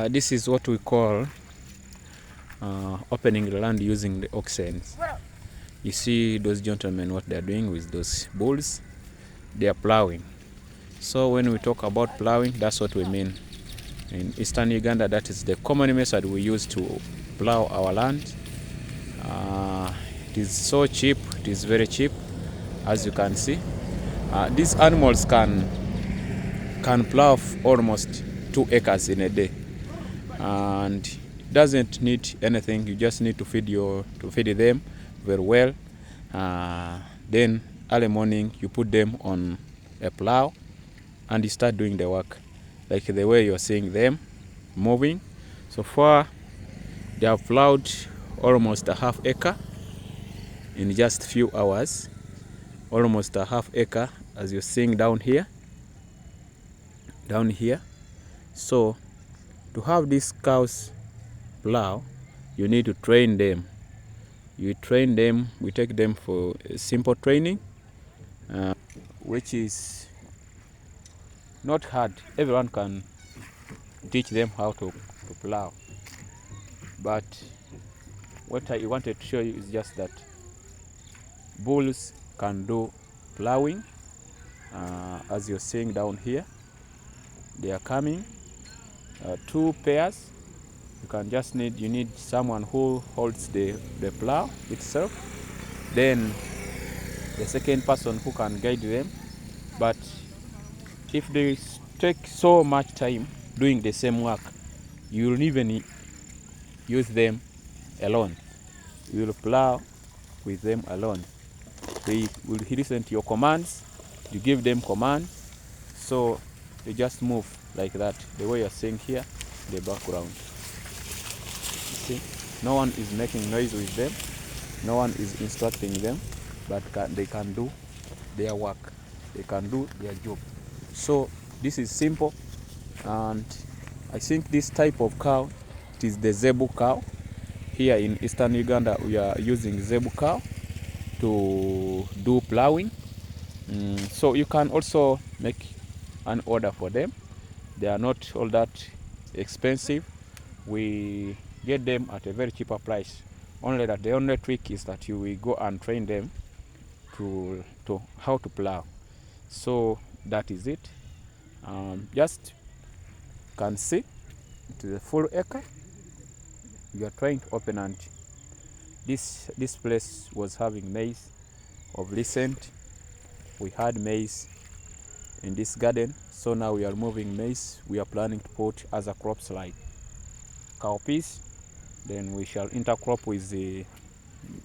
This is what we call opening the land using the oxen. You see those gentlemen, what they are doing with those bulls, they are plowing. So when we talk about plowing, that's what we mean. In eastern Uganda, that is the common method we use to plow our land. It is so cheap, it is very cheap, as you can see. These animals can plow almost 2 acres in a day, and it doesn't need anything. You just need to feed them very well. Then early morning you put them on a plow and you start doing the work, like the way you're seeing them moving. So far they have plowed almost a half acre in just few hours, almost a half acre, as you're seeing down here. So to have these cows plow, you need to train them. We take them for simple training, which is not hard. Everyone can teach them how to plow. But what I wanted to show you is just that bulls can do plowing. As you're seeing down here, they are coming, 2 pairs. You need someone who holds the plow itself, then the second person who can guide them. But if they take so much time doing the same work, you will even use them alone. You will plow with them alone. They will listen to your commands. You give them commands, so they just move like that, the way you're seeing here in the background. You see, no one is making noise with them, no one is instructing them, but they can do their work, they can do their job. So this is simple, and I think this type of cow, it is the zebu cow. Here in eastern Uganda, we are using zebu cow to do plowing. So you can also make an order for them. They are not all that expensive. We get them at a very cheaper price. Only that the only trick is that you will go and train them to how to plow. So that is it. Just can see it is a full acre. We are trying to open, and this place was having maize of recent. We had maize in this garden, so now we are moving maize. We are planning to put other crops like cowpeas. Then we shall intercrop with the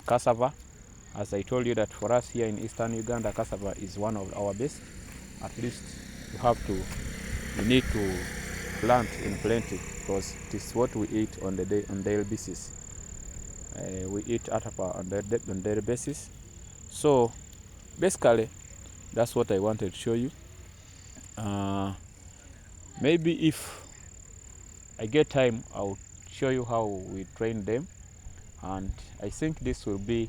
cassava. As I told you that for us here in eastern Uganda, cassava is one of our best. At least you need to plant in plenty, because it is what we eat on daily basis. We eat atapa on daily basis. So basically, that's what I wanted to show you. Maybe if I get time, I'll show you how we train them, and I think this will be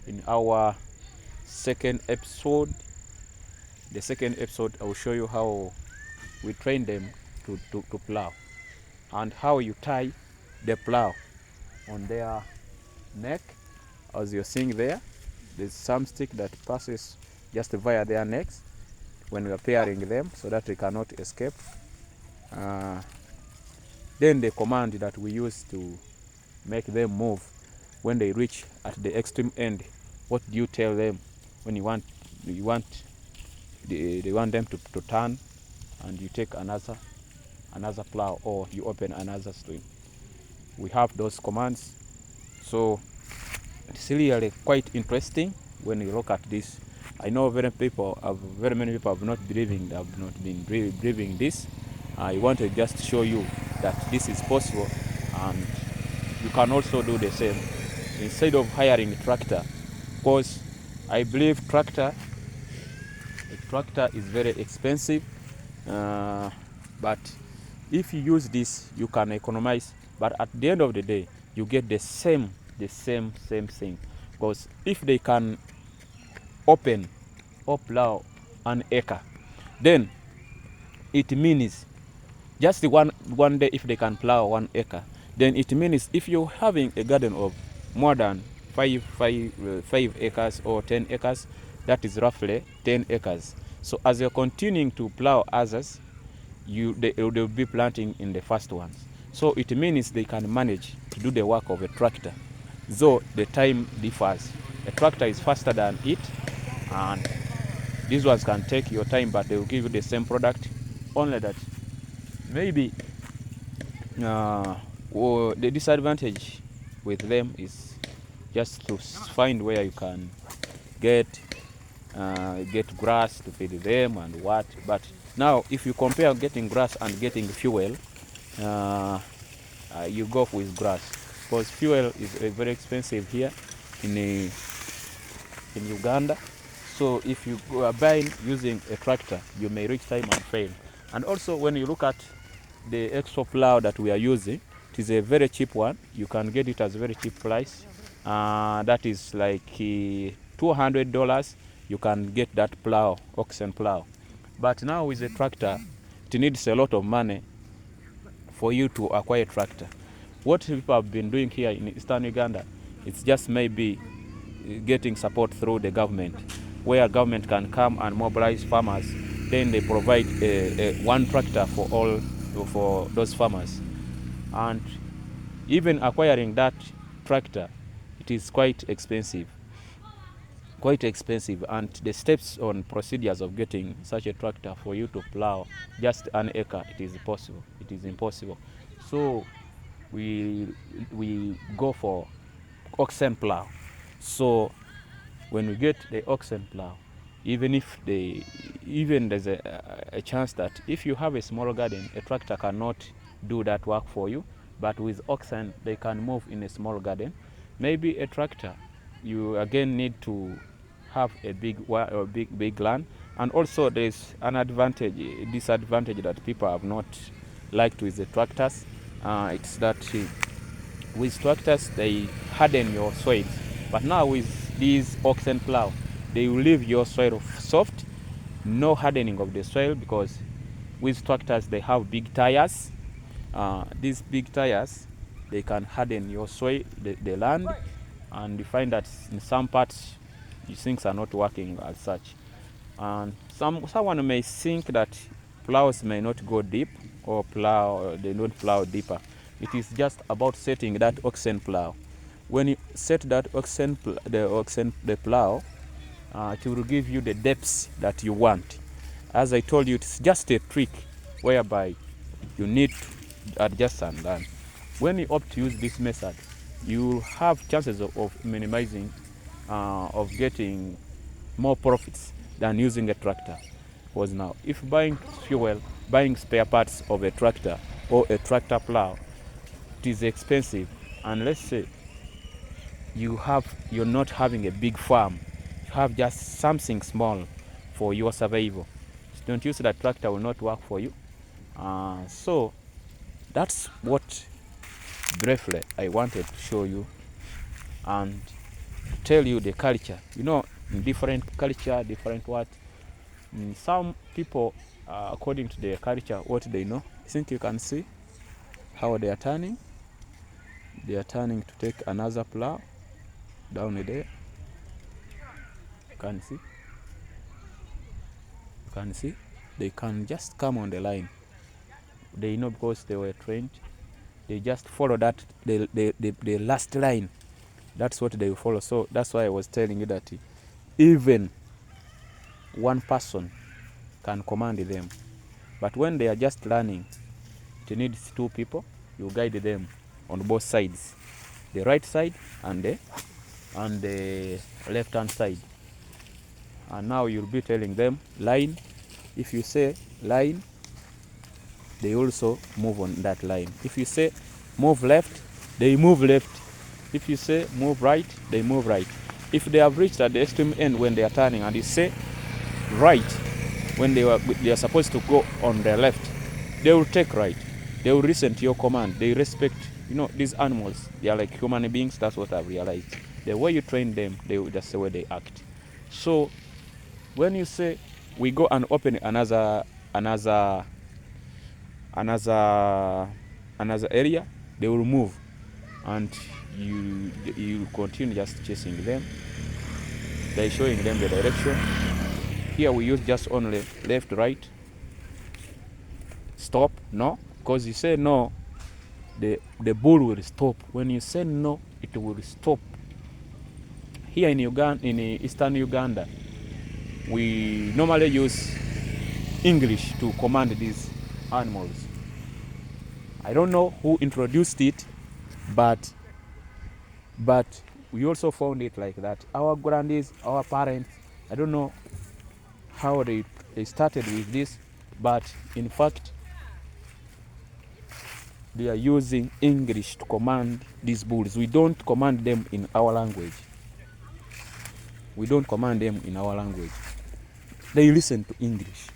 in our second episode. The second episode, I will show you how we train them to plow, and how you tie the plow on their neck. As you're seeing there's some stick that passes just via their necks when we are pairing them, so that they cannot escape. Then the command that we use to make them move when they reach at the extreme end. What do you tell them when they want them to turn, and you take another plow, or you open another stream? We have those commands. So it's really quite interesting when you look at this. I know very many people have not been believing this. I want to just show you that this is possible, and you can also do the same instead of hiring a tractor, because I believe tractor is very expensive, but if you use this, you can economize, but at the end of the day you get the same thing, because if they can open or plow an acre, then it means just one day if they can plow 1 acre, then it means if you're having a garden of more than 5 acres or 10 acres, that is roughly 10 acres. So as you're continuing to plow others, they'll be planting in the first ones. So it means they can manage to do the work of a tractor, though the time differs. A tractor is faster than it, and these ones can take your time, but they will give you the same product, only that maybe the disadvantage with them is just to find where you can get grass to feed them and what. But now if you compare getting grass and getting fuel, you go with grass, because fuel is very expensive here in Uganda. So if you are buying using a tractor, you may reach time and fail. And also when you look at the extra plow that we are using, it is a very cheap one. You can get it at a very cheap price. That is like $200. You can get that plow, Oxen plow. But now with a tractor, it needs a lot of money for you to acquire a tractor. What people have been doing here in Eastern Uganda, it's just maybe getting support through the government, where government can come and mobilize farmers. Then they provide one tractor for those farmers. And even acquiring that tractor, it is quite expensive. And the steps on procedures of getting such a tractor for you to plow just 1 acre, it is impossible. So we go for Oxen plow. So when we get the Oxen plow, even there's a chance that if you have a small garden, a tractor cannot do that work for you, but with Oxen they can move in a small garden. Maybe a tractor, you again need to have a big land. And also there's an disadvantage that people have not liked with the tractors. It's that with tractors they harden your soil, but now with these Oxen plow, they will leave your soil soft, no hardening of the soil, because with tractors they have big tires. These big tires, they can harden your soil, the land, and you find that in some parts things are not working as such. And someone may think that plows may not go deep, or they don't plow deeper. It is just about setting that Oxen plow. When you set that the plow, it will give you the depths that you want. As I told you, it's just a trick whereby you need to adjust and learn. When you opt to use this method, you have chances of minimizing, of getting more profits than using a tractor. Because now, if buying fuel, buying spare parts of a tractor or a tractor plow, it is expensive. And let's say you're not having a big farm, you have just something small for your survival. Don't use that tractor, will not work for you. So that's what briefly I wanted to show you and tell you the culture. In different culture, different what. Some people, according to their culture, what they know. I think you can see how they are turning. They are turning to take another plow down there. You can see. They can just come on the line. They know, because they were trained. They just follow that the last line. That's what they will follow. So that's why I was telling you that even one person can command them. But when they are just learning, it needs 2 people. You guide them on both sides, the right side and the left hand side. And now you'll be telling them line. If you say line, they also move on that line. If you say move left, they move left. If you say move right, they move right. If they have reached at the extreme end when they are turning, and you say right when they are supposed to go on their left, they will take right. They will listen to your command. They respect, these animals, they are like human beings. That's what I've realized. The way you train them, that's the way they act. So when you say we go and open another area, they will move, and you continue just chasing them by showing them the direction. Here we use just only left, right, stop, no, because you say no, the bull will stop. When you say no, it will stop. Here in Uganda, in eastern Uganda, we normally use English to command these animals. I don't know who introduced it, but we also found it like that. Our grandies, our parents, I don't know how they started with this, but in fact, they are using English to command these bulls. We don't command them in our language. We don't command them in our language. They listen to English.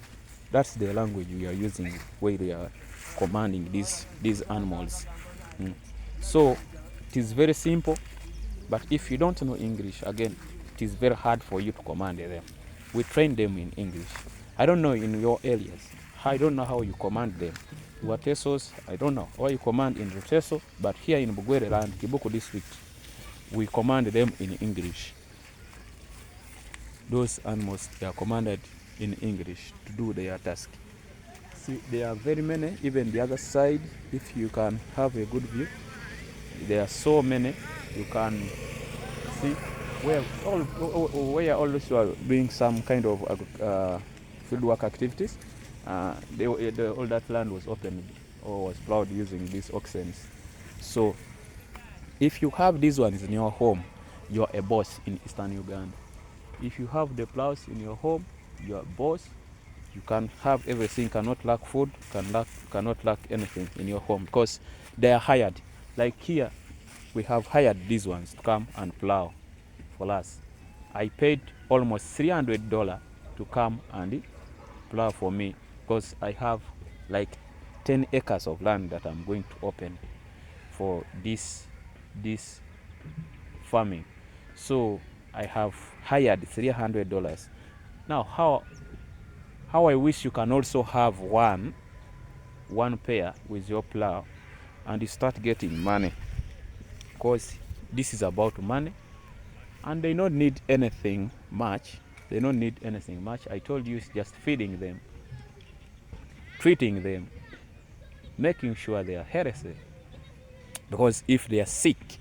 That's the language we are using where we are commanding these animals. So it is very simple, but if you don't know English, again, it is very hard for you to command them. We train them in English. I don't know in your areas. I don't know how you command them. Watesos, I don't know how you command in Ruteso, but here in Bugwere land, Kibuku district, we command them in English. Those animals, they are commanded in English to do their task. See, there are very many, even the other side, if you can have a good view. There are so many. You can see where all those are doing some kind of fieldwork activities. All that land was opened or was plowed using these oxen. So if you have these ones in your home, you are a boss in eastern Uganda. If you have the plows in your home, you are a boss. You can have everything, cannot lack food, cannot lack anything in your home because they are hired. Like here, we have hired these ones to come and plow for us. I paid almost $300 to come and plow for me because I have like 10 acres of land that I'm going to open for this farming. So I have hired $300. Now how I wish you can also have one pair with your plow and you start getting money, because this is about money and they don't need anything much. They don't need anything much. I told you, it's just feeding them, treating them, making sure they are healthy, because if they are sick,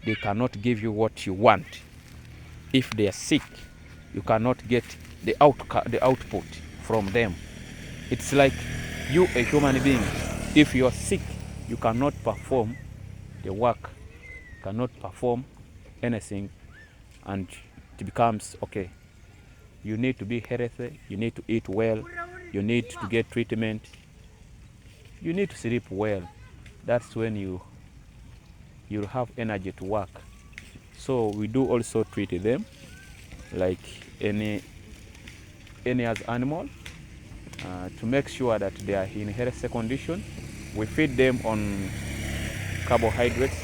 they cannot give you what you want. If they are sick, you cannot get the output from them. It's like you, a human being, if you are sick, you cannot perform the work, cannot perform anything, and it becomes okay. You need to be healthy, you need to eat well, you need to get treatment, you need to sleep well. That's when you'll have energy to work. So we do also treat them like any other animal, to make sure that they are in healthy condition. We feed them on carbohydrates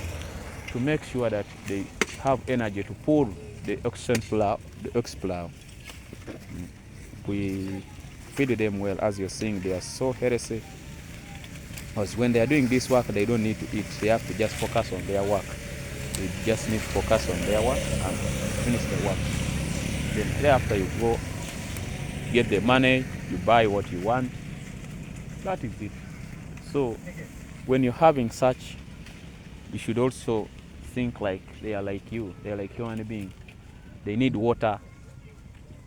to make sure that they have energy to pull the oxen plough, the ox plough. We feed them well. As you're seeing, they are so healthy, because when they are doing this work, they don't need to eat. They have to just focus on their work. They just need to focus on their work and finish the work. Then thereafter you go get the money, you buy what you want. That is it. So when you're having such, you should also think like they are like you. They are like human beings. They need water,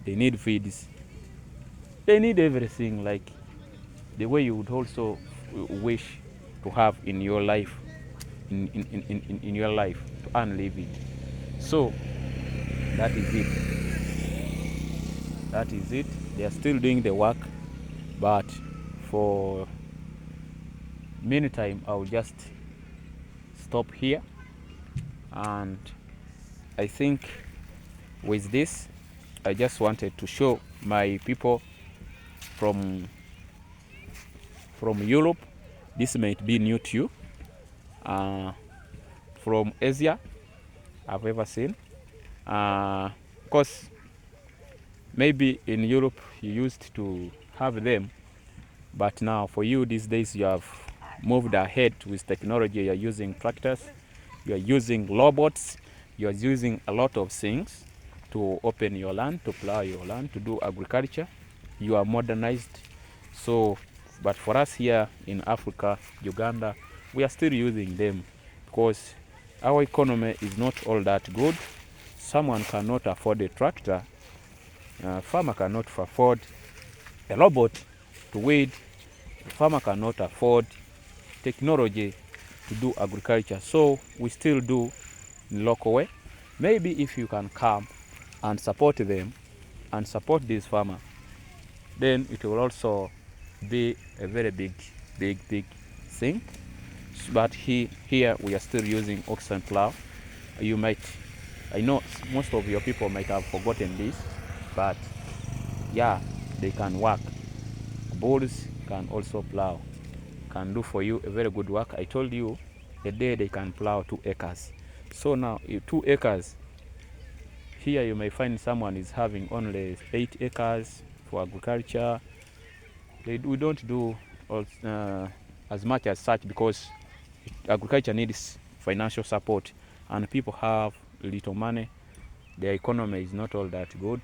they need feeds, they need everything, like the way you would also wish to have in your life, in your life, to earn living. So that is it. That is it. They are still doing the work, but for meantime, I'll just stop here. And I think with this, I just wanted to show my people from Europe. This might be new to you. From Asia, I've ever seen. Because Maybe in Europe you used to have them, but now for you these days you have moved ahead with technology. You're using tractors, you're using robots, you're using a lot of things to open your land, to plow your land, to do agriculture. You are modernized. So, but for us here in Africa, Uganda, we are still using them because our economy is not all that good. Someone cannot afford a tractor, a farmer cannot afford a robot to weed, a farmer cannot afford technology to do agriculture. So we still do in local way. Maybe if you can come and support them and support this farmer, then it will also be a very big thing. But here we are still using Oxen plough. You might, I know most of your people might have forgotten this, but yeah, they can work. Bulls can also plough, can do for you a very good work. I told you a day they can plough 2 acres. So now 2 acres, here you may find someone is having only 8 acres for agriculture. We don't do as much as such because agriculture needs financial support and people have little money. The economy is not all that good.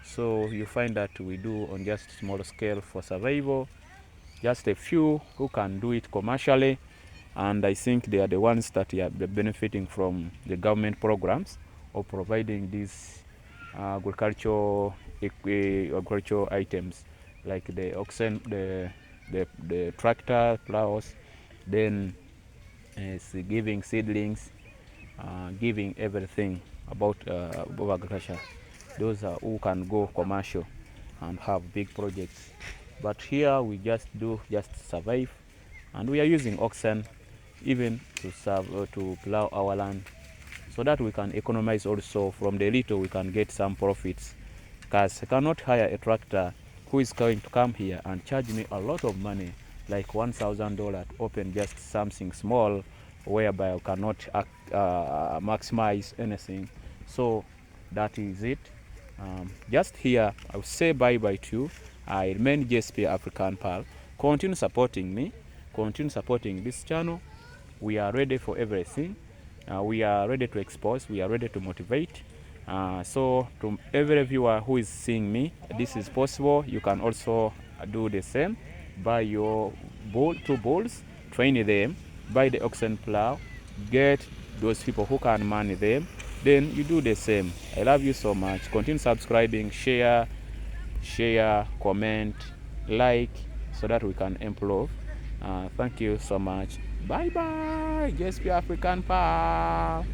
So you find that we do on just small scale for survival. Just a few who can do it commercially, and I think they are the ones that are benefiting from the government programs of providing these agricultural items like the oxen, the tractor, plows, then giving seedlings, giving everything about agriculture. Those are who can go commercial and have big projects. But here we just survive, and we are using oxen even to to plow our land, so that we can economize also. From the little we can get some profits, because I cannot hire a tractor who is going to come here and charge me a lot of money, like $1,000, to open just something small whereby I cannot maximize anything. So that is it. Just here I will say bye bye to you. I remain JSP African Pal. Continue supporting me, continue supporting this channel. We are ready for everything. We are ready to expose, we are ready to motivate. So to every viewer who is seeing me, this is possible. You can also do the same. Buy your 2 bulls, train them, buy the oxen plow, get those people who can manage them, then you do the same. I love you so much. Continue subscribing, share, comment, like, so that we can improve. Thank you so much. Bye bye. Just be African Pal.